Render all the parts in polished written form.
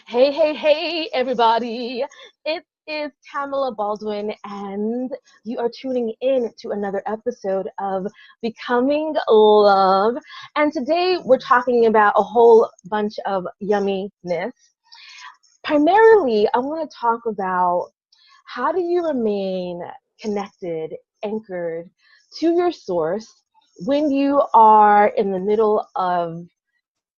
Hey, hey, hey, everybody. It is Tamala Baldwin, and you are tuning in to another episode of Becoming Love. And today we're talking about a whole bunch of yumminess. Primarily, I want to talk about how do you remain connected, anchored to your source when you are in the middle of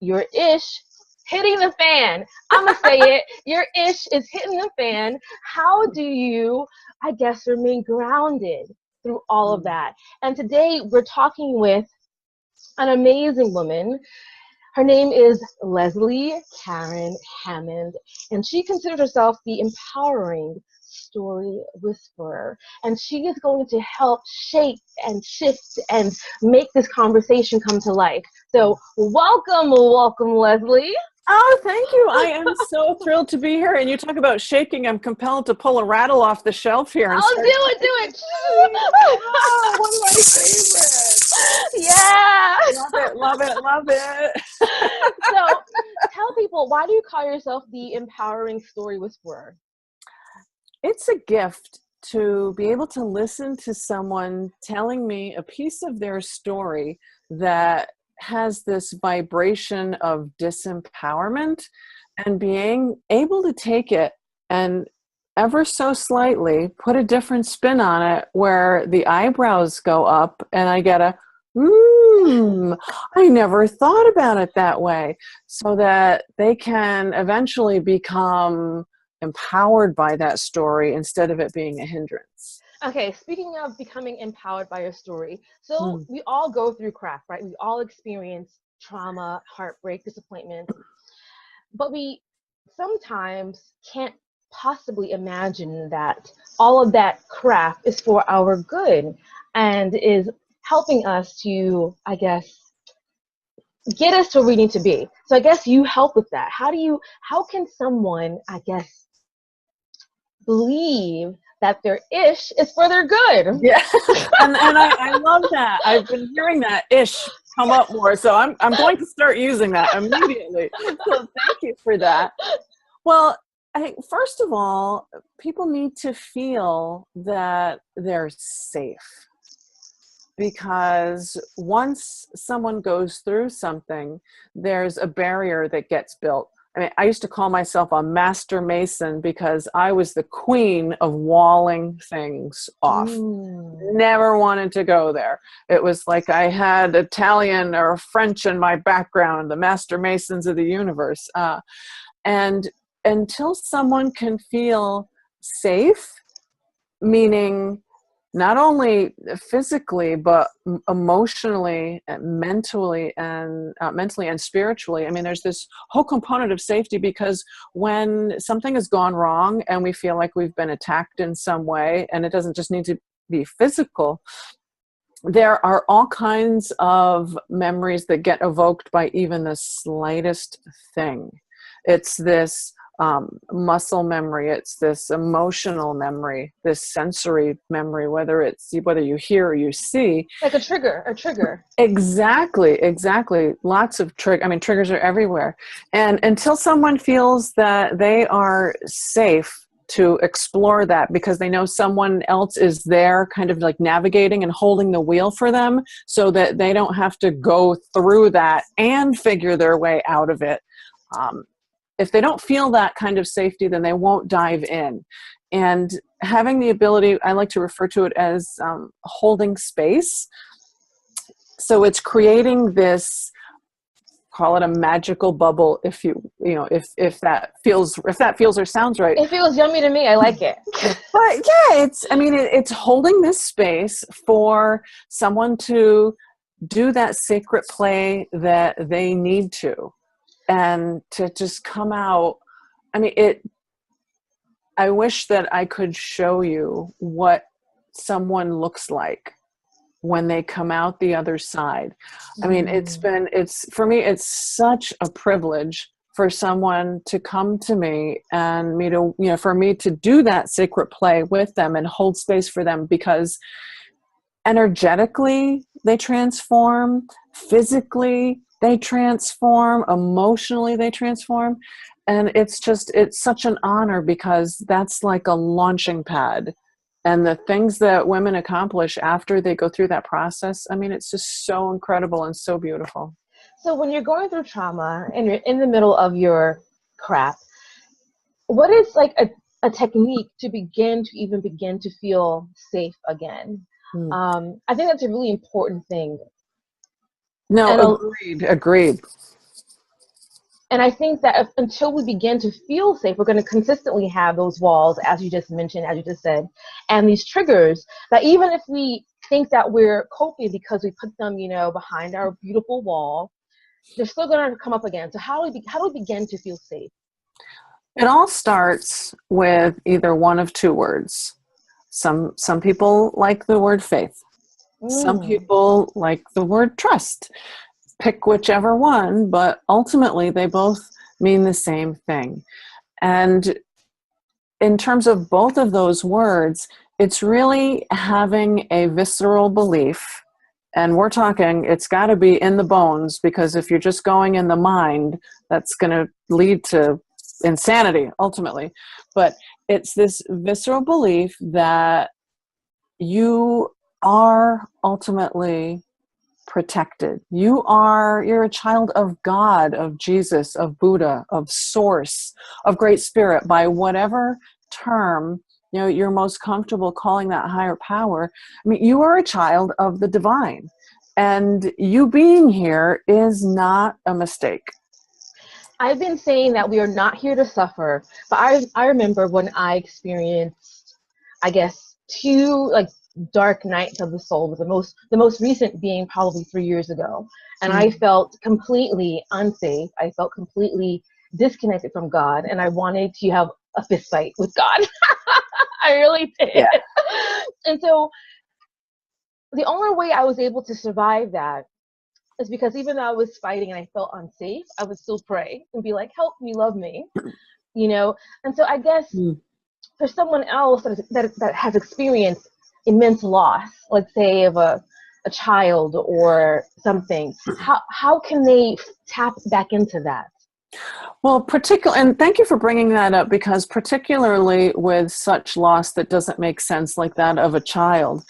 your ish hitting the fan. I'm gonna say it. Your ish is hitting the fan. How do you, I guess, remain grounded through all of that? And today we're talking with an amazing woman. Her name is Leslie Karen Hammond, and she considers herself the empowering story whisperer. And she is going to help shape and shift and make this conversation come to life. So welcome, Leslie. Oh, thank you. I am so thrilled to be here. And you talk about shaking. I'm compelled to pull a rattle off the shelf here. And Oh, do it. Oh, one of my favorites. Yeah. Love it. So tell people, why do you call yourself the empowering story whisperer? It's a gift to be able to listen to someone telling me a piece of their story that has this vibration of disempowerment, and being able to take it and ever so slightly put a different spin on it where the eyebrows go up and I get a I never thought about it that way, so that they can eventually become empowered by that story instead of it being a hindrance. Okay, speaking of becoming empowered by your story, so we all go through crap, right? We all experience trauma, heartbreak, disappointment, but we sometimes can't possibly imagine that all of that crap is for our good and is helping us to, I guess, get us to where we need to be. So I guess you help with that. How can someone, I guess, believe that their ish is for their good? Yeah, and I love that. I've been hearing that ish come up more, so I'm going to start using that immediately. So thank you for that. Well, I think first of all, people need to feel that they're safe, because once someone goes through something, there's a barrier that gets built. I mean, I used to call myself a master mason because I was the queen of walling things off. Never wanted to go there. It was like I had Italian or French in my background, the master masons of the universe. And until someone can feel safe, meaning not only physically, but emotionally, and mentally and spiritually. I mean, there's this whole component of safety, because when something has gone wrong and we feel like we've been attacked in some way, and it doesn't just need to be physical, there are all kinds of memories that get evoked by even the slightest thing. It's this muscle memory, it's this emotional memory, this sensory memory, whether you hear or you see. Like a trigger. Exactly. Lots of triggers are everywhere. And until someone feels that they are safe to explore that, because they know someone else is there kind of like navigating and holding the wheel for them, so that they don't have to go through that and figure their way out of it. If they don't feel that kind of safety, then they won't dive in. And having the ability, I like to refer to it as holding space. So it's creating this, call it a magical bubble, if that feels or sounds right. It feels yummy to me. I like it. But yeah, it's holding this space for someone to do that sacred play that they need to. And to just come out. I mean, I wish that I could show you what someone looks like when they come out the other side. I mean, for me, it's such a privilege for someone to come to me and for me to do that sacred play with them and hold space for them, because energetically they transform, physically they transform, emotionally they transform. And it's such an honor because that's like a launching pad. And the things that women accomplish after they go through that process, I mean, it's just so incredible and so beautiful. So when you're going through trauma and you're in the middle of your crap, what is like a technique to begin to feel safe again? Mm. I think that's a really important thing. No, And agreed. And I think that until we begin to feel safe, we're going to consistently have those walls, as you just mentioned, as you just said, and these triggers that even if we think that we're coping because we put them, behind our beautiful wall, they're still going to come up again. So how do we begin to feel safe? It all starts with either one of two words. Some people like the word faith. Some people like the word trust. Pick whichever one, but ultimately they both mean the same thing. And in terms of both of those words, it's really having a visceral belief. And we're talking, it's got to be in the bones, because if you're just going in the mind, that's going to lead to insanity ultimately. But it's this visceral belief that you are ultimately protected. You're a child of God, of Jesus, of Buddha, of Source, of Great Spirit, by whatever term you're most comfortable calling that higher power. I mean, you are a child of the divine, and you being here is not a mistake. I've been saying that we are not here to suffer, but I remember when I experienced, I guess, two dark nights of the soul, with the most recent being probably 3 years ago, and I felt completely unsafe. I felt completely disconnected from God, and I wanted to have a fist fight with God. I really did. Yeah. And so the only way I was able to survive that is because even though I was fighting and I felt unsafe, I would still pray and be like, help me, love me, And so I guess for someone else that has experienced immense loss, let's say of a child or something, how can they tap back into that? Well, and thank you for bringing that up, because particularly with such loss that doesn't make sense, like that of a child,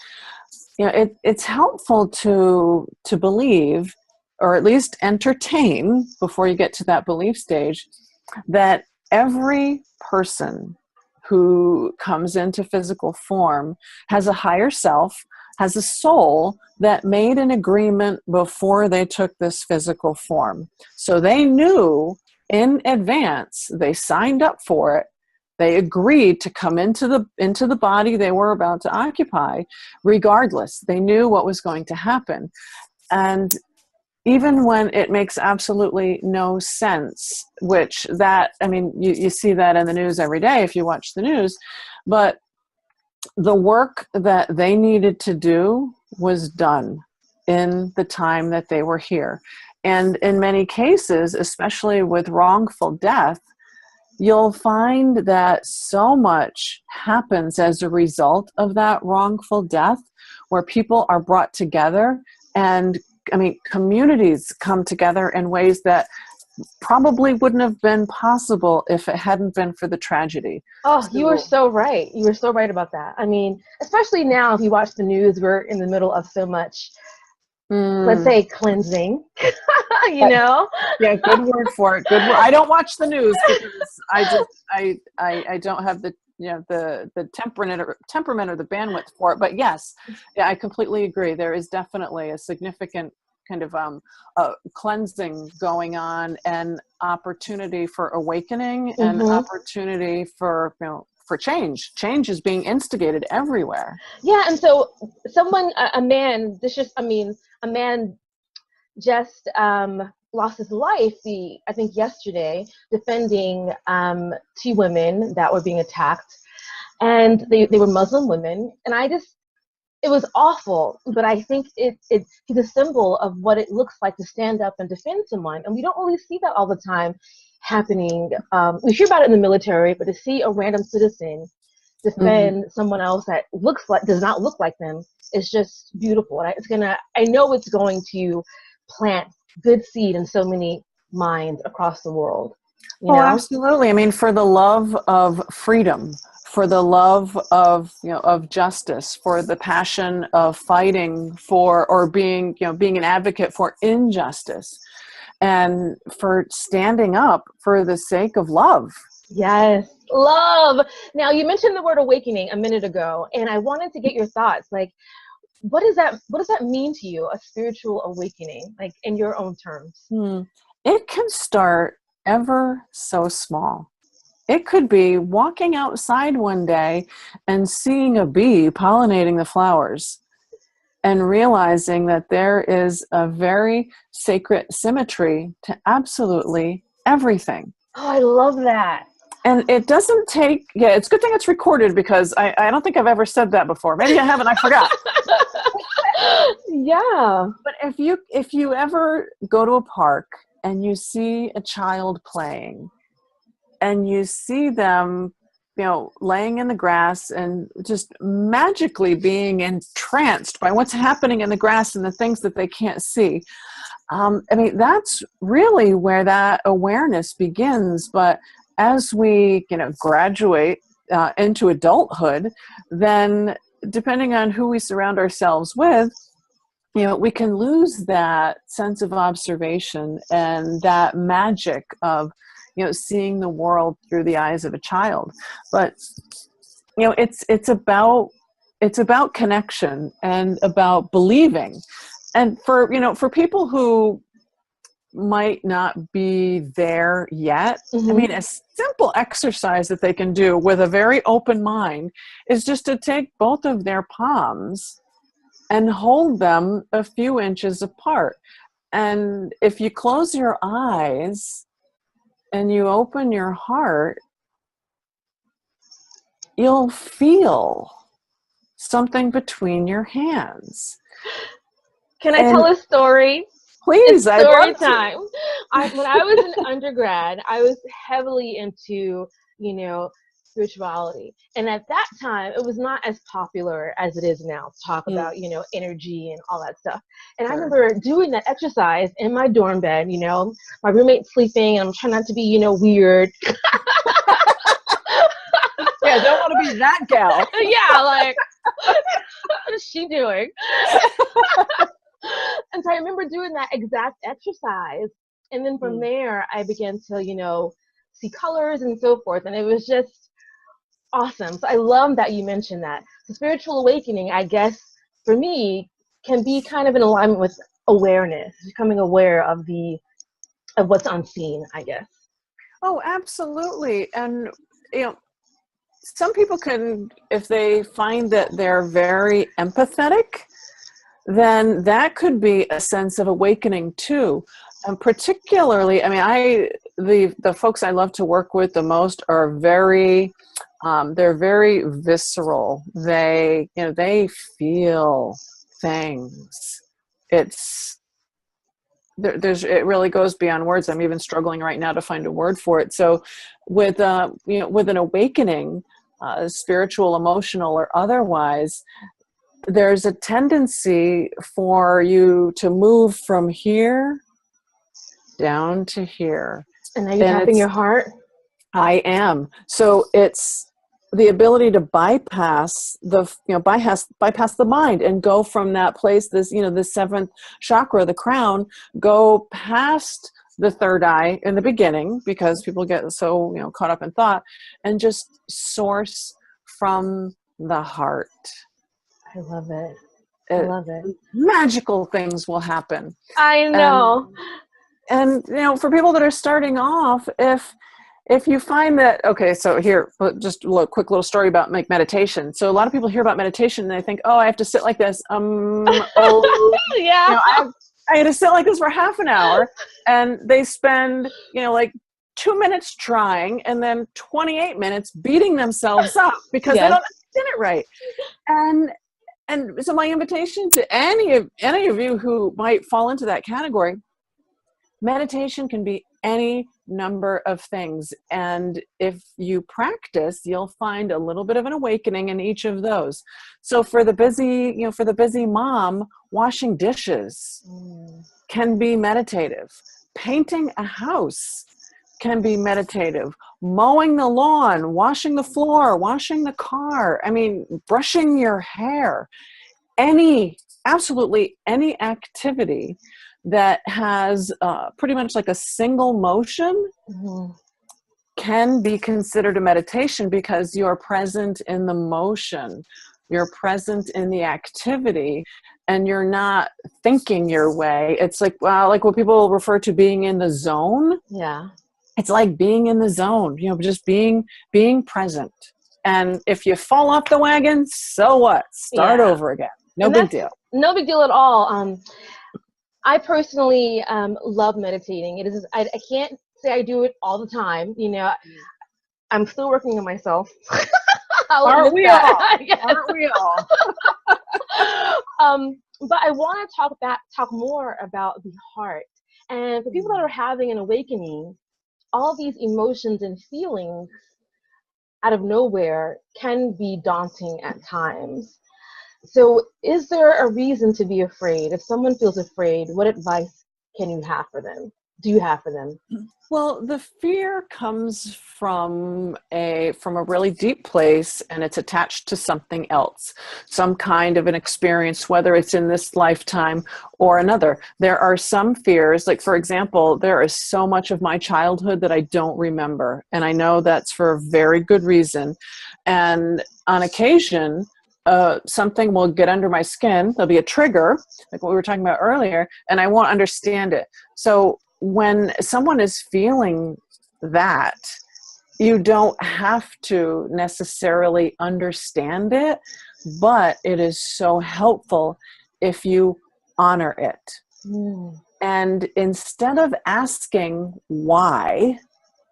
it's helpful to believe, or at least entertain before you get to that belief stage, that every person who comes into physical form has a higher self, has a soul that made an agreement before they took this physical form. So they knew in advance, they signed up for it, they agreed to come into the body they were about to occupy. Regardless, they knew what was going to happen. And even when it makes absolutely no sense, you see that in the news every day if you watch the news, but the work that they needed to do was done in the time that they were here. And in many cases, especially with wrongful death, you'll find that so much happens as a result of that wrongful death, where people are brought together, and communities come together in ways that probably wouldn't have been possible if it hadn't been for the tragedy. Oh, you were so right. You were so right about that. I mean, especially now, if you watch the news, we're in the middle of so much, let's say, cleansing, Yeah, good word for it. Good word. I don't watch the news because I don't have the the temperament or the bandwidth for it. But yes, yeah, I completely agree. There is definitely a significant kind of cleansing going on, and opportunity for awakening, and opportunity for change. Change is being instigated everywhere. Yeah, and so a man just lost his life, I think yesterday, defending two women that were being attacked, and they were Muslim women, and it was awful, but I think he's a symbol of what it looks like to stand up and defend someone, and we don't really see that all the time happening. We hear about it in the military, but to see a random citizen defend someone else that does not look like them is just beautiful. And I know it's going to plant good seed in so many minds across the world. you Oh, know? absolutely. I mean, for the love of freedom, for the love of, of justice, for the passion of fighting for, or being, being an advocate for injustice, and for standing up for the sake of love. Yes, love. Now, you mentioned the word awakening a minute ago, and I wanted to get your thoughts. Like, what does that mean to you, a spiritual awakening, like in your own terms? It can start ever so small. It could be walking outside one day and seeing a bee pollinating the flowers and realizing that there is a very sacred symmetry to absolutely everything. Oh, I love that. And it doesn't take, it's a good thing it's recorded, because I don't think I've ever said that before. Maybe I haven't, I forgot. Yeah. But if you ever go to a park and you see a child playing, and you see them, laying in the grass and just magically being entranced by what's happening in the grass and the things that they can't see. I mean, that's really where that awareness begins. But as we, graduate into adulthood, then depending on who we surround ourselves with, we can lose that sense of observation and that magic of, seeing the world through the eyes of a child. But, it's about connection and about believing. And for people who might not be there yet, I mean, a simple exercise that they can do with a very open mind is just to take both of their palms and hold them a few inches apart. And if you close your eyes and you open your heart, you'll feel something between your hands. Can I tell And a story? please, It's I'd story love time. When I was an undergrad, I was heavily into, spirituality. And at that time, it was not as popular as it is now to talk to. about, energy and all that stuff. And I Sure. remember doing that exercise in my dorm bed, my roommate's sleeping and I'm trying not to be, weird. Yeah, don't want to be that gal. Yeah, like, what is she doing? And so I remember doing that exact exercise. And then from there, I began to, see colors and so forth. And it was just awesome. So I love that you mentioned that. The spiritual awakening, I guess, for me, can be kind of in alignment with awareness, becoming aware of what's unseen, I guess. Oh, absolutely. And, some people can, if they find that they're very empathetic, then that could be a sense of awakening too. And particularly, I mean, the folks I love to work with the most are they're very visceral. They feel things. It really goes beyond words. I'm even struggling right now to find a word for it. So with with an awakening, spiritual, emotional, or otherwise, there's a tendency for you to move from here down to here. And now you're tapping your heart. I am. So it's the ability to bypass bypass the mind and go from that place, the seventh chakra, the crown, go past the third eye in the beginning, because people get so, caught up in thought, and just source from the heart. I love it. I love it. Magical things will happen. I know. And for people that are starting off, if you find that, okay, so here, just a quick little story about meditation. So a lot of people hear about meditation and they think, oh, I have to sit like this. Yeah. I had to sit like this for half an hour, and they spend, like 2 minutes trying and then 28 minutes beating themselves up because they don't understand it right. And so my invitation to any of you who might fall into that category, meditation can be any number of things. And if you practice, you'll find a little bit of an awakening in each of those. So for the busy mom, washing dishes can be meditative. Painting a house can be meditative. Mowing the lawn, washing the floor, washing the car. I mean, brushing your hair. Absolutely any activity that has pretty much like a single motion can be considered a meditation, because you're present in the motion, you're present in the activity, and you're not thinking your way. It's like, well, like what people refer to being in the zone. Yeah. It's like being in the zone, just being present. And if you fall off the wagon, so what? Start over again. No big deal. No big deal at all. I personally love meditating. It is. I can't say I do it all the time. I'm still working on myself. Aren't we all? Aren't we all? But I want to talk more about the heart. And for people that are having an awakening, all these emotions and feelings out of nowhere can be daunting at times. So is there a reason to be afraid? If someone feels afraid, what advice do you have for them? Well, the fear comes from a really deep place, and it's attached to something else, some kind of an experience, whether it's in this lifetime or another. There are some fears, like for example, there is so much of my childhood that I don't remember, and I know that's for a very good reason. And on occasion, something will get under my skin. There'll be a trigger, like what we were talking about earlier, and I won't understand it. So when someone is feeling that, you don't have to necessarily understand it, but it is so helpful if you honor it. And instead of asking why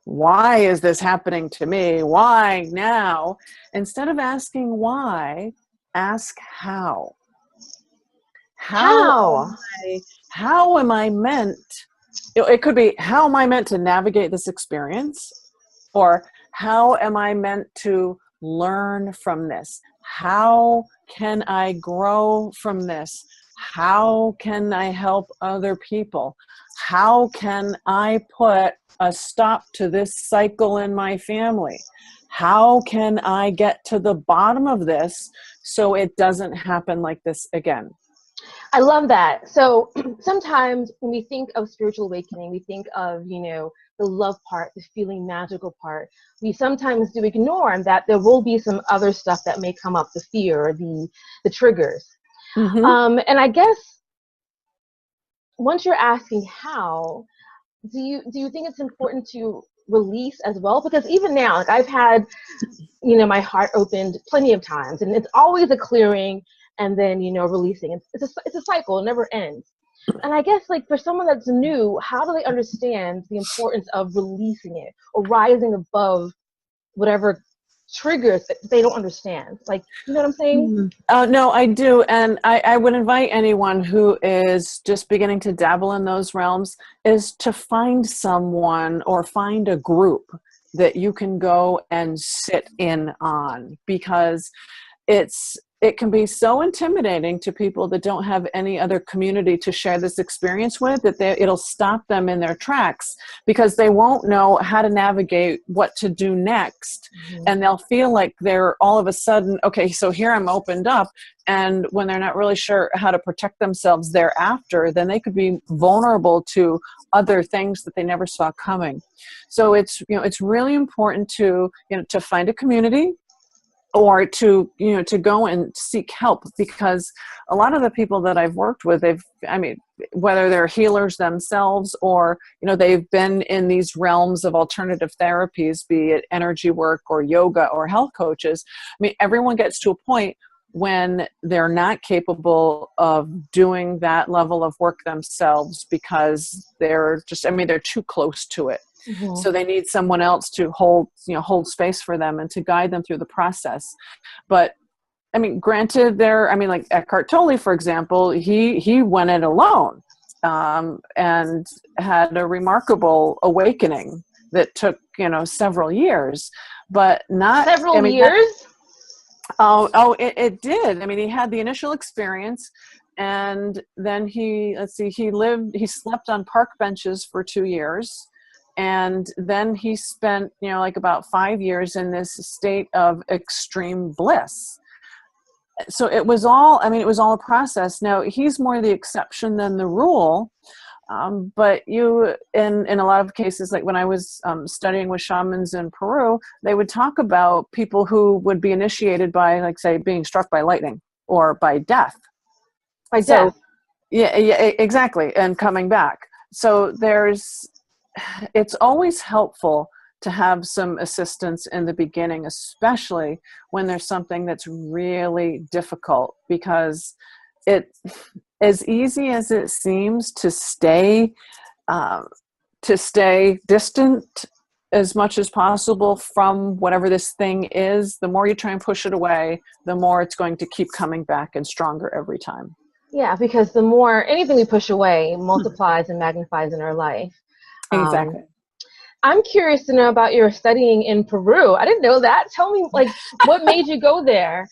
is this happening to me? Why now? Instead of asking why, ask how. How am I meant? It could be, how am I meant to navigate this experience? Or how am I meant to learn from this? How can I grow from this? How can I help other people? How can I put a stop to this cycle in my family? How can I get to the bottom of this so it doesn't happen like this again? I love that. So sometimes when we think of spiritual awakening, we think of, the love part, the feeling magical part. We sometimes do ignore that there will be some other stuff that may come up, the fear, the triggers. And I guess once you're asking how, do you think it's important to release as well? Because even now, like I've had, my heart opened plenty of times, and it's always a clearing and then, releasing. It's a cycle, it never ends. And I guess like for someone that's new, how do they understand the importance of releasing it or rising above whatever triggers that they don't understand? Like, you know what I'm saying? No, I do. And I would invite anyone who is just beginning to dabble in those realms is to find someone or find a group that you can go and sit in on, because it can be so intimidating to people that don't have any other community to share this experience with, that it'll stop them in their tracks, because they won't know how to navigate what to do next. And they'll feel like they're all of a sudden, okay, so here I'm opened up. And when they're not really sure how to protect themselves thereafter, then they could be vulnerable to other things that they never saw coming. So it's really important to find a community, or to go and seek help, because a lot of the people that I've worked with, whether they're healers themselves or they've been in these realms of alternative therapies, be it energy work or yoga or health coaches, everyone gets to a point when they're not capable of doing that level of work themselves, because they're too close to it. So they need someone else to hold space for them and to guide them through the process. But granted, like Eckhart Tolle, for example, he went it alone and had a remarkable awakening that took several years, but not several years. It did. He had the initial experience, and then he slept on park benches for 2 years. And then he spent, like about 5 years in this state of extreme bliss. So it was all a process. Now, he's more the exception than the rule. But in a lot of cases, like when I was studying with shamans in Peru, they would talk about people who would be initiated by, like, say, being struck by lightning or by death. By So, death. yeah, exactly. And coming back. So it's always helpful to have some assistance in the beginning, especially when there's something that's really difficult, because as easy as it seems to stay distant as much as possible from whatever this thing is, the more you try and push it away, the more it's going to keep coming back and stronger every time. Yeah, because the more anything we push away multiplies and magnifies in our life. Exactly. I'm curious to know about your studying in Peru. I didn't know that. Tell me, like, what made you go there?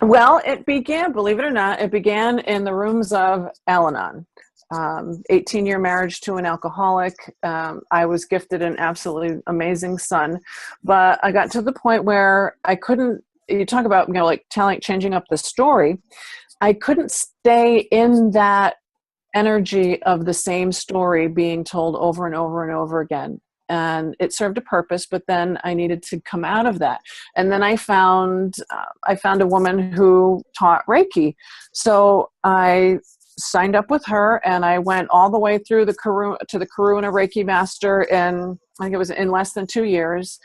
Well, it began, believe it or not, it began in the rooms of Al-Anon. 18-year marriage to an alcoholic. I was gifted an absolutely amazing son, but I got to the point where I couldn't, you talk about, like changing up the story. I couldn't stay in that energy of the same story being told over and over and over again. And it served a purpose, but then I needed to come out of that. And then I found a woman who taught Reiki. So I signed up with her, and I went all the way through the Karuna Reiki master in, I think it was in less than 2 years.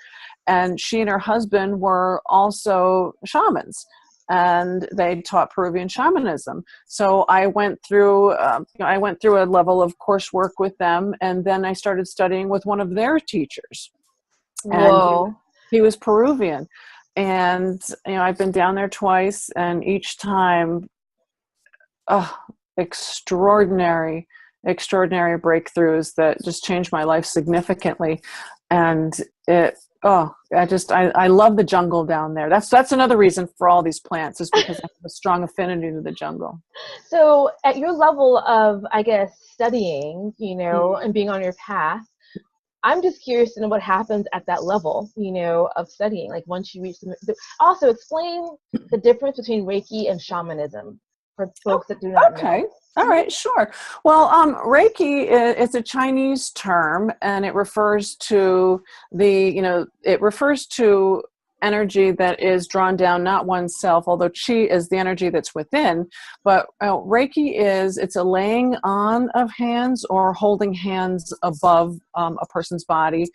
And she and her husband were also shamans, and they taught Peruvian shamanism. So I went through a level of coursework with them, and then I started studying with one of their teachers. Whoa. And he was Peruvian. And, I've been down there twice, and each time, extraordinary breakthroughs that just changed my life significantly. And I love the jungle down there. That's another reason for all these plants, is because I have a strong affinity to the jungle. So at your level of, I guess, studying, and being on your path, I'm just curious to know what happens at that level, of studying. Like, once you reach also explain the difference between Reiki and shamanism for folks that do not know. All right, sure. Well, Reiki is a Chinese term, and it refers to energy that is drawn down, not oneself, although Qi is the energy that's within. But Reiki it's a laying on of hands or holding hands above a person's body,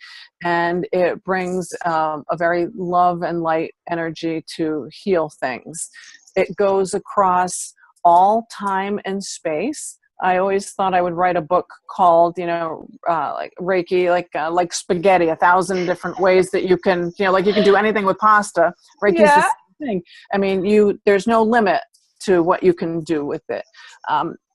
and it brings a very love and light energy to heal things. It goes across all time and space. I always thought I would write a book called, like Reiki, like spaghetti, 1,000 different ways that you can, like you can do anything with pasta. Reiki is the same thing. I mean, there's no limit to what you can do with it.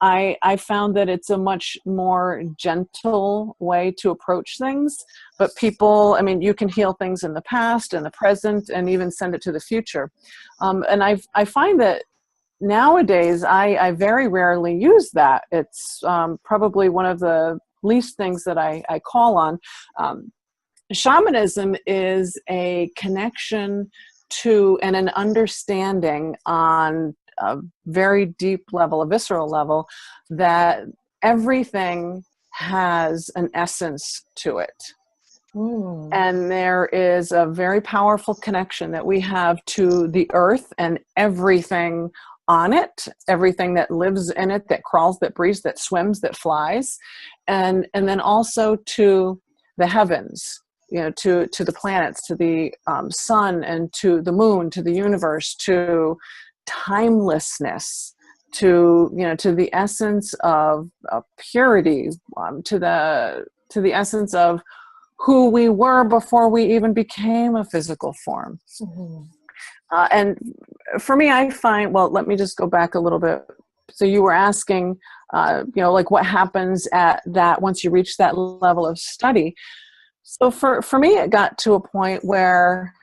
I found that it's a much more gentle way to approach things, but you can heal things in the past and the present and even send it to the future. And I find that nowadays, I very rarely use that. It's probably one of the least things that I call on. Shamanism is a connection to and an understanding on a very deep level, a visceral level, that everything has an essence to it. And there is a very powerful connection that we have to the earth and everything on it, everything that lives in it, that crawls, that breathes, that swims, that flies, and then also to the heavens, to the planets, to the sun, and to the moon, to the universe, to timelessness, to the essence of purity, to the essence of who we were before we even became a physical form. Mm-hmm. And for me, I find, well, let me just go back a little bit. So you were asking, like what happens at that, once you reach that level of study. So for me, it got to a point where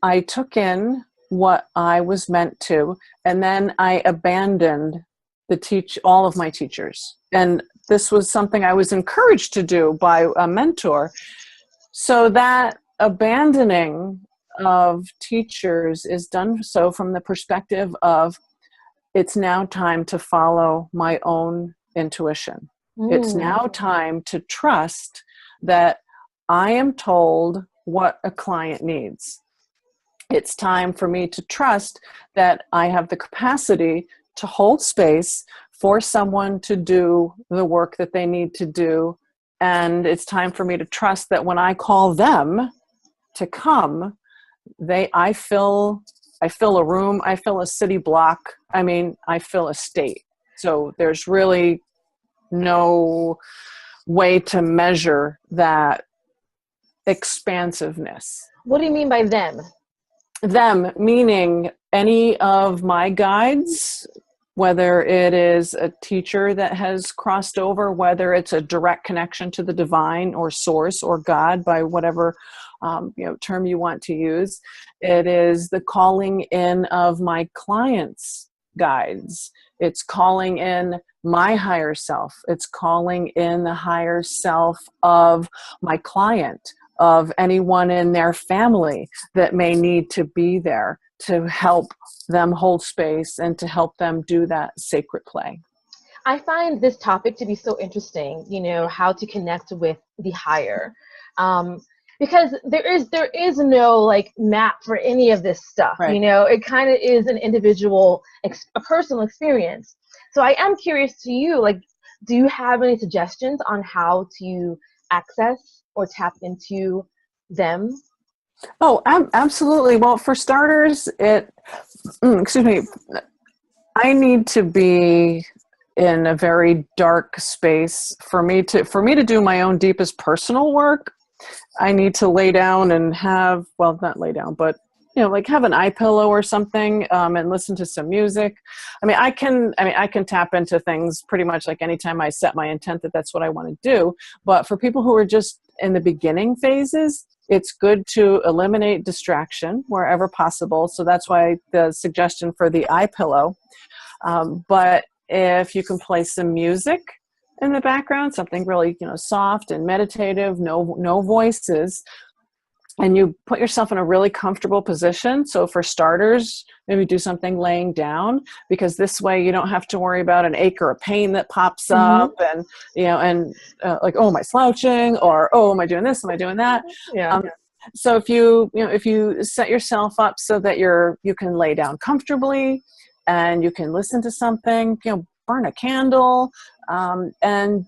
I took in what I was meant to, and then I abandoned all of my teachers. And this was something I was encouraged to do by a mentor. So that abandoning of teachers is done so from the perspective of, it's now time to follow my own intuition. It's now time to trust that I am told what a client needs. It's time for me to trust that I have the capacity to hold space for someone to do the work that they need to do. And it's time for me to trust that when I call them to come, I fill a room, I fill a city block. I mean, I fill a state. So there's really no way to measure that expansiveness. What do you mean by them? Them meaning any of my guides, whether it is a teacher that has crossed over, whether it's a direct connection to the divine or source or God, by whatever term you want to use. It is the calling in of my clients' guides. It's calling in my higher self. It's calling in the higher self of my client, of anyone in their family that may need to be there to help them hold space and to help them do that sacred play. I find this topic to be so interesting, how to connect with the higher. Because there is no like map for any of this stuff, right. It kind of is an individual, a personal experience. So I am curious to you, like, do you have any suggestions on how to access or tap into them? Oh, absolutely. Well, for starters, I need to be in a very dark space for me to do my own deepest personal work. I need to lay down and have, well, not lay down, but like have an eye pillow or something, and listen to some music. I can tap into things pretty much like anytime I set my intent that that's what I want to do. But for people who are just in the beginning phases, it's good to eliminate distraction wherever possible. So that's why the suggestion for the eye pillow. But if you can play some music in the background, something really, soft and meditative, no voices, and you put yourself in a really comfortable position. So for starters, maybe do something laying down, because this way you don't have to worry about an ache or a pain that pops up, and like, oh, am I slouching, or oh, am I doing this, am I doing that? Yeah. So if you set yourself up so that you can lay down comfortably, and you can listen to something, burn a candle, and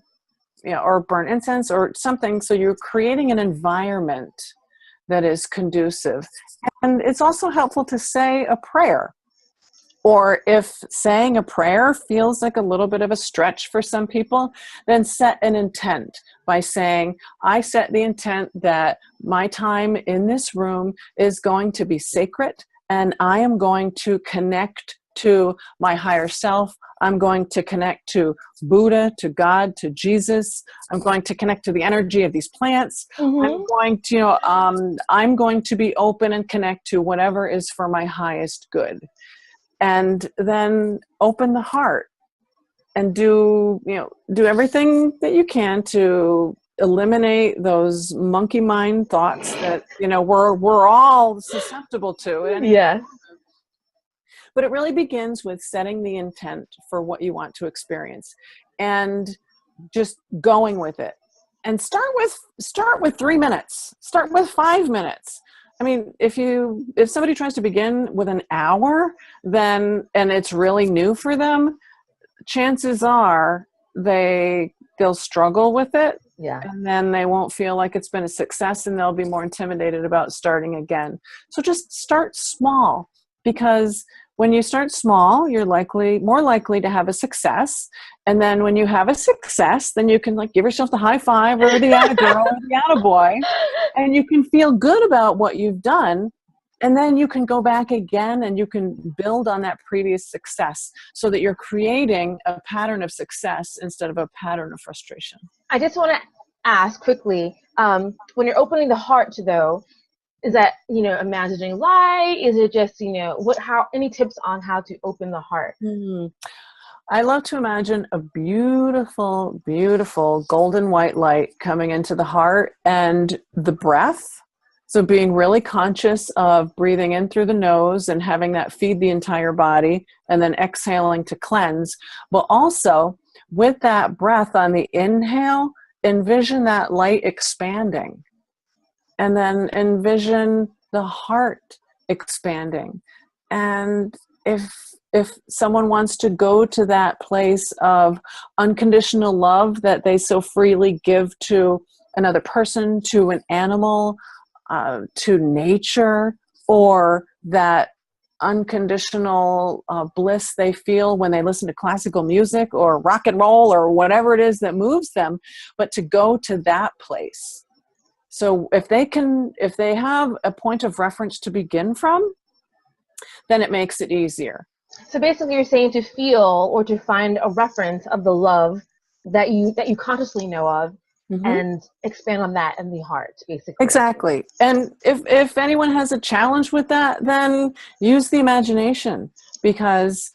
or burn incense or something. So you're creating an environment that is conducive. And it's also helpful to say a prayer. Or if saying a prayer feels like a little bit of a stretch for some people, then set an intent by saying, I set the intent that my time in this room is going to be sacred, and I am going to connect to my higher self. I'm going to connect to Buddha, to God, to Jesus. I'm going to connect to the energy of these plants. I'm going to be open and connect to whatever is for my highest good. And then open the heart and do everything that you can to eliminate those monkey mind thoughts that, we're all susceptible to. Yes. But it really begins with setting the intent for what you want to experience and just going with it. And start with 3 minutes. Start with 5 minutes. If somebody tries to begin with an hour, and it's really new for them, chances are they'll struggle with it. Yeah. And then they won't feel like it's been a success, and they'll be more intimidated about starting again. So just start small, because when you start small, you're more likely to have a success. And then when you have a success, then you can give yourself the high five or the atta girl or the atta boy, and you can feel good about what you've done. And then you can go back again and you can build on that previous success, so that you're creating a pattern of success instead of a pattern of frustration. I just want to ask quickly, when you're opening the heart, though, is that, imagining light? Is it just, any tips on how to open the heart? I love to imagine a beautiful, beautiful golden white light coming into the heart and the breath. So being really conscious of breathing in through the nose and having that feed the entire body, and then exhaling to cleanse. But also with that breath on the inhale, envision that light expanding. And then envision the heart expanding. And if someone wants to go to that place of unconditional love that they so freely give to another person, to an animal, to nature, or that unconditional bliss they feel when they listen to classical music or rock and roll or whatever it is that moves them, but to go to that place. So if they have a point of reference to begin from, then it makes it easier. So basically you're saying to feel or to find a reference of the love that you consciously know of, mm-hmm. and expand on that in the heart, basically. Exactly. And if anyone has a challenge with that, then use the imagination, because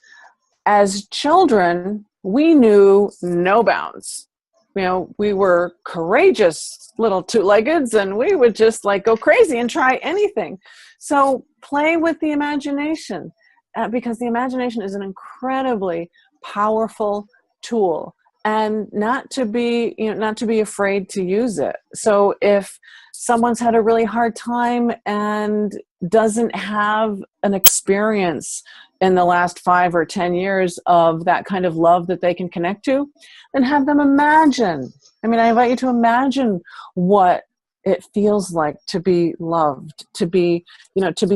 as children, we knew no bounds. You know, we were courageous little two-leggeds, and we would just like go crazy and try anything. So play with the imagination, because the imagination is an incredibly powerful tool, and not to be afraid to use it. So if someone's had a really hard time and doesn't have an experience in the last 5 or 10 years of that kind of love that they can connect to, then have them imagine. I mean, I invite you to imagine what it feels like to be loved, to be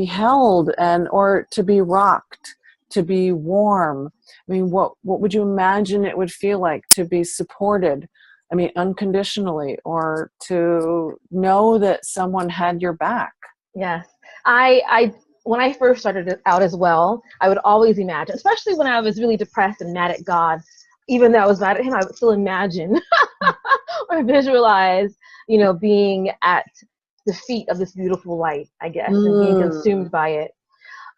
held, or to be rocked, to be warm. I mean, what would you imagine it would feel like to be supported? I mean, unconditionally, or to know that someone had your back. Yes. I when I first started out as well, I would always imagine, especially when I was really depressed and mad at God, even though I was mad at him, I would still imagine or visualize, being at the feet of this beautiful light, I guess, and being consumed by it.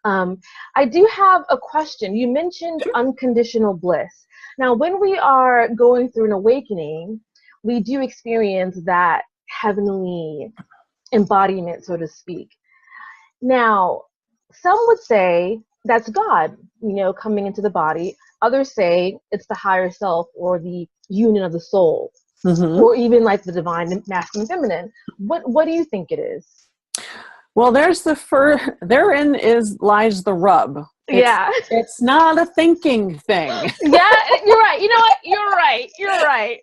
I do have a question. You mentioned unconditional bliss. Now, when we are going through an awakening, we do experience that heavenly embodiment, so to speak. Now, some would say that's God, coming into the body. Others say it's the higher self, or the union of the soul, mm-hmm. or even like the divine masculine feminine. What do you think it is? Well, therein lies the rub. It's not a thinking thing. Yeah, you're right. You know what? You're right.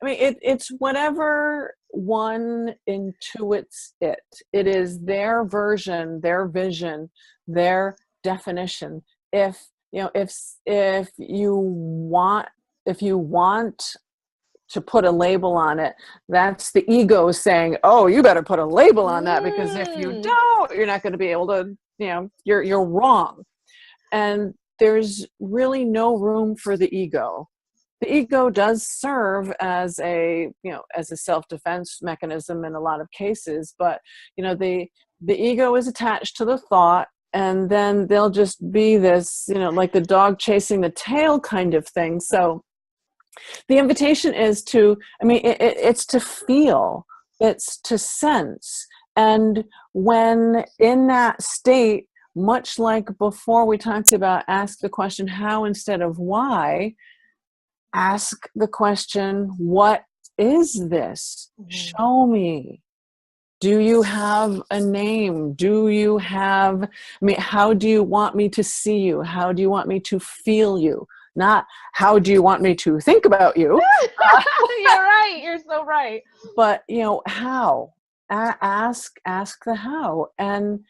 It's whatever one intuits it. It is their version, their vision, their definition. If you want to put a label on it, that's the ego saying, oh, you better put a label on that, because if you don't, you're not going to be able to, you're wrong. And there's really no room for the ego. The ego does serve as a self-defense mechanism in a lot of cases, but the ego is attached to the thought, and then they'll just be this, like the dog chasing the tail kind of thing. So the invitation is to, it's to feel, it's to sense. And when in that state, much like before we talked about ask the question how instead of why, ask the question, what is this? Mm-hmm. Show me. Do you have a name? How do you want me to see you? How do you want me to feel you? Not how do you want me to think about you? You're right. You're so right. But, how? Ask the how. And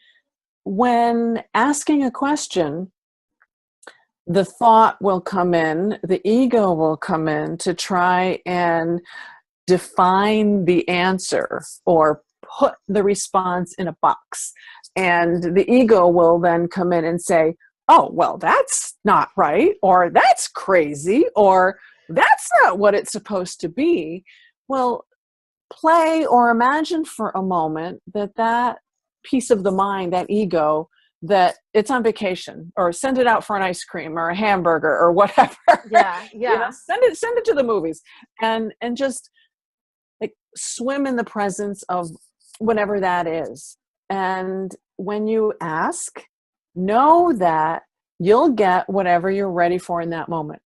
when asking a question, the thought will come in, the ego will come in to try and define the answer or put the response in a box. And the ego will then come in and say, oh, well, that's not right, or that's crazy, or that's not what it's supposed to be. Well, play or imagine for a moment that piece of the mind, that ego, that it's on vacation, or send it out for an ice cream or a hamburger or whatever. Yeah. You know, Yeah. send it to the movies, and just like swim in the presence of whatever that is. And when you ask, know that you'll get whatever you're ready for in that moment.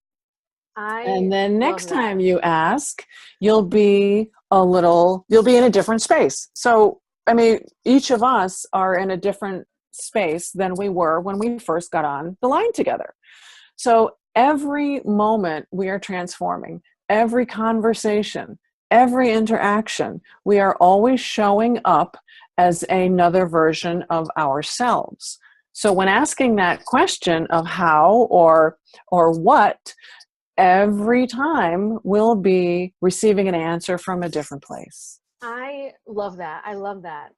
I And then love next that. time you ask, you'll be in a different space. So, I mean, each of us are in a different space than we were when we first got on the line together. So every moment we are transforming, every conversation, every interaction, we are always showing up as another version of ourselves. So when asking that question of how or what, every time we'll be receiving an answer from a different place. I love that. I love that.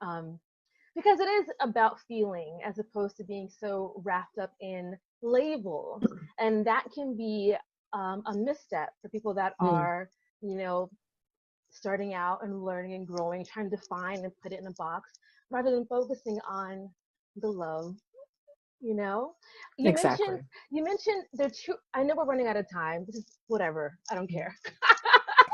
Because it is about feeling as opposed to being so wrapped up in labels. And that can be a misstep for people that Mm, are, you know, starting out and learning and growing, trying to define and put it in a box rather than focusing on the love. You know, you mentioned exactly. the two. I know we're running out of time. This is whatever. I don't care.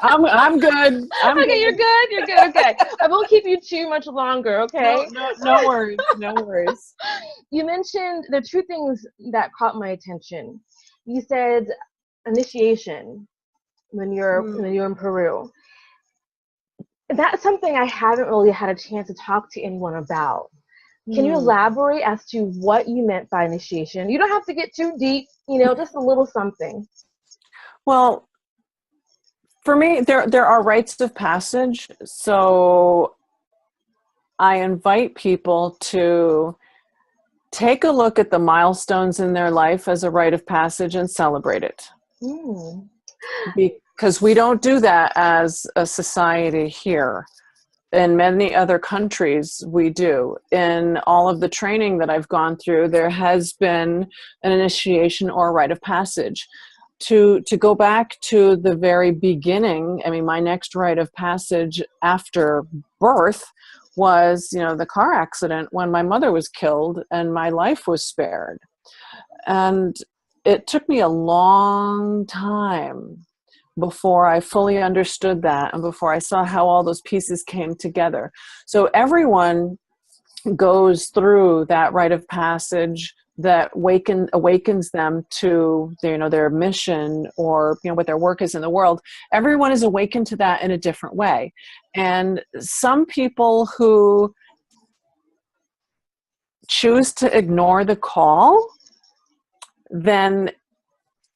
I'm good. I'm Okay, you're good. good. You're good. Okay, I won't keep you too much longer. Okay. No worries. No worries. You mentioned the two things that caught my attention. You said initiation when you're in Peru. That's something I haven't really had a chance to talk to anyone about. Can you Mm. elaborate as to what you meant by initiation? You don't have to get too deep, just a little something. Well, for me, there are rites of passage. So I invite people to take a look at the milestones in their life as a rite of passage and celebrate it. Mm. Because we don't do that as a society here. In many other countries, we do. In all of the training that I've gone through, there has been an initiation or a rite of passage. To go back to the very beginning, I mean, my next rite of passage after birth was, the car accident when my mother was killed and my life was spared. And it took me a long time before I fully understood that and before I saw how all those pieces came together. So everyone goes through that rite of passage that awakens them to their mission, or what their work is in the world. Everyone is awakened to that in a different way. And some people who choose to ignore the call then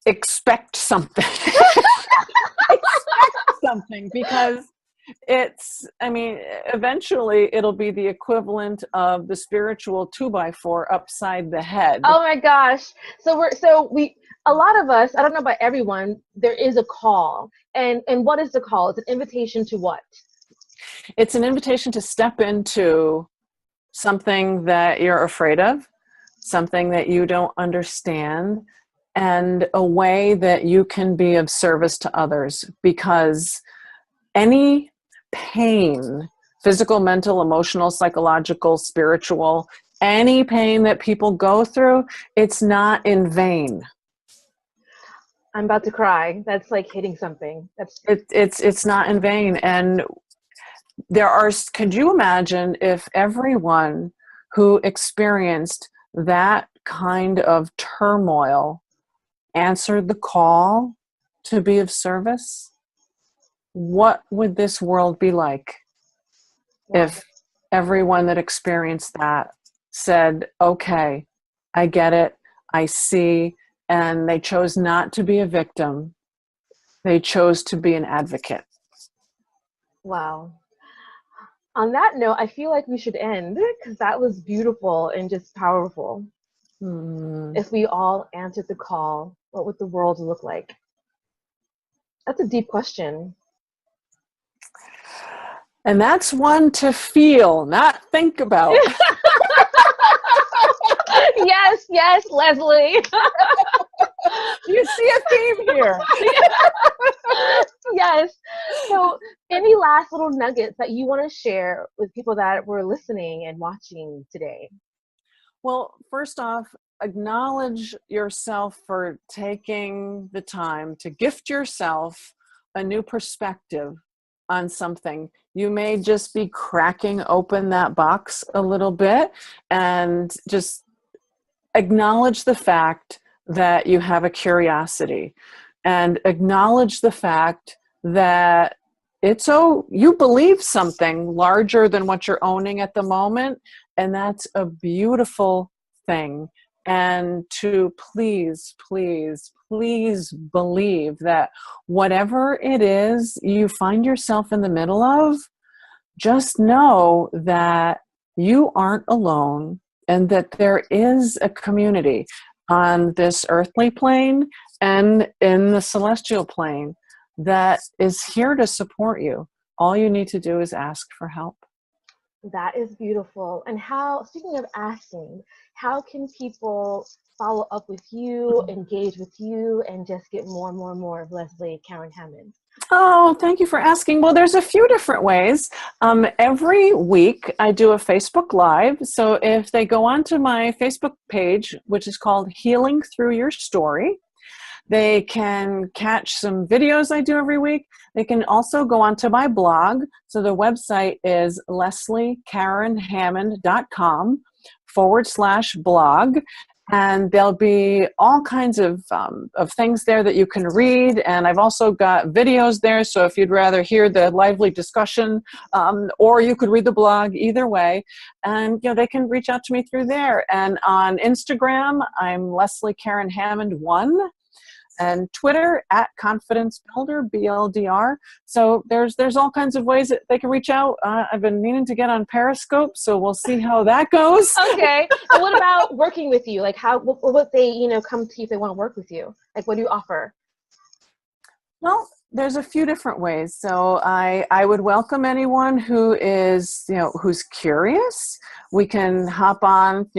expect something. Expect something, because eventually it'll be the equivalent of the spiritual 2x4 upside the head. Oh my gosh. A lot of us, I don't know about everyone, there is a call. And what is the call? It's an invitation to what? It's an invitation to step into something that you're afraid of, something that you don't understand, and a way that you can be of service to others. Because any pain, physical, mental, emotional, psychological, spiritual, any pain that people go through, it's not in vain. I'm about to cry. That's like hitting something. It's not in vain. And could you imagine if everyone who experienced that kind of turmoil answered the call to be of service? What would this world be like? Wow. If everyone that experienced that said, okay, I get it, I see, and they chose not to be a victim, they chose to be an advocate. Wow. On that note, I feel like we should end because that was beautiful and just powerful. If we all answered the call, what would the world look like? That's a deep question. And that's one to feel, not think about. Yes, Leslie. You see a theme here. Yes. So, any last little nuggets that you want to share with people that were listening and watching today? Well, first off, acknowledge yourself for taking the time to gift yourself a new perspective on something. You may just be cracking open that box a little bit, and just acknowledge the fact that you have a curiosity, and acknowledge the fact that you believe something larger than what you're owning at the moment, and that's a beautiful thing. And to please, please, please believe that whatever it is you find yourself in the middle of, just know that you aren't alone, and that there is a community on this earthly plane and in the celestial plane that is here to support you. All you need to do is ask for help. That is beautiful. And speaking of asking, how can people follow up with you, engage with you, and just get more and more and more of Leslie Karen Hammond? Oh, thank you for asking. Well, there's a few different ways. Every week I do a Facebook Live. So if they go onto my Facebook page, which is called Healing Through Your Story, they can catch some videos I do every week. They can also go onto my blog. So the website is lesliekarenhammond.com/blog. And there'll be all kinds of things there that you can read. And I've also got videos there. So if you'd rather hear the lively discussion, or you could read the blog, either way. And they can reach out to me through there. And on Instagram, I'm Leslie Karen Hammond 1. And Twitter @Confidence Builder, BLDR. So there's all kinds of ways that they can reach out. I've been meaning to get on Periscope, so we'll see how that goes. Okay. And what about working with you? Like what they, come to you if they want to work with you? Like, what do you offer? Well, there's a few different ways. So I would welcome anyone who is, who's curious. We can hop on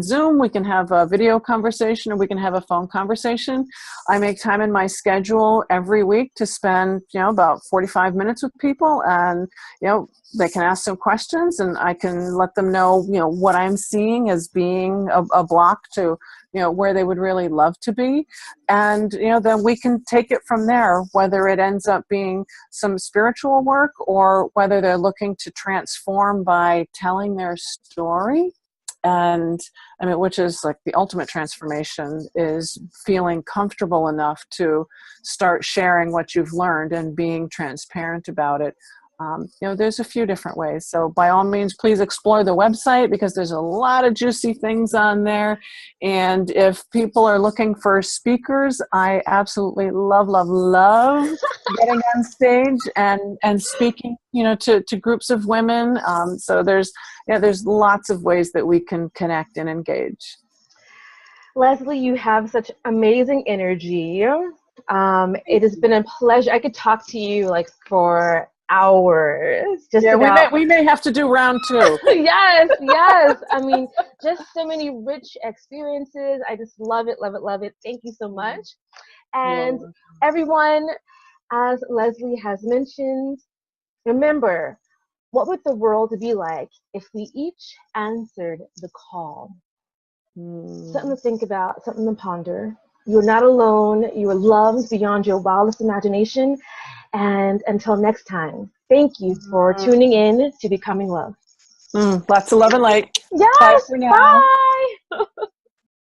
Zoom, we can have a video conversation, or we can have a phone conversation. I make time in my schedule every week to spend, about 45 minutes with people, and, they can ask some questions, and I can let them know, what I'm seeing as being a block to, where they would really love to be. And, then we can take it from there, whether it ends up being some spiritual work, or whether they're looking to transform by telling their story. And which is like the ultimate transformation, is feeling comfortable enough to start sharing what you've learned and being transparent about it. There's a few different ways. So by all means, please explore the website, because there's a lot of juicy things on there. And if people are looking for speakers, I absolutely love getting on stage and speaking, to groups of women. So there's lots of ways that we can connect and engage. Leslie, you have such amazing energy. It has been a pleasure. I could talk to you like for hours. We may have to do round 2. Yes. Just so many rich experiences. I just love it. Thank you so much. And everyone, as Leslie has mentioned, remember, what would the world be like if we each answered the call? Something to think about, something to ponder. You're not alone. You are loved beyond your wildest imagination. And until next time, thank you for tuning in to Becoming Love. Lots of love and light. Yes, bye for now. Bye.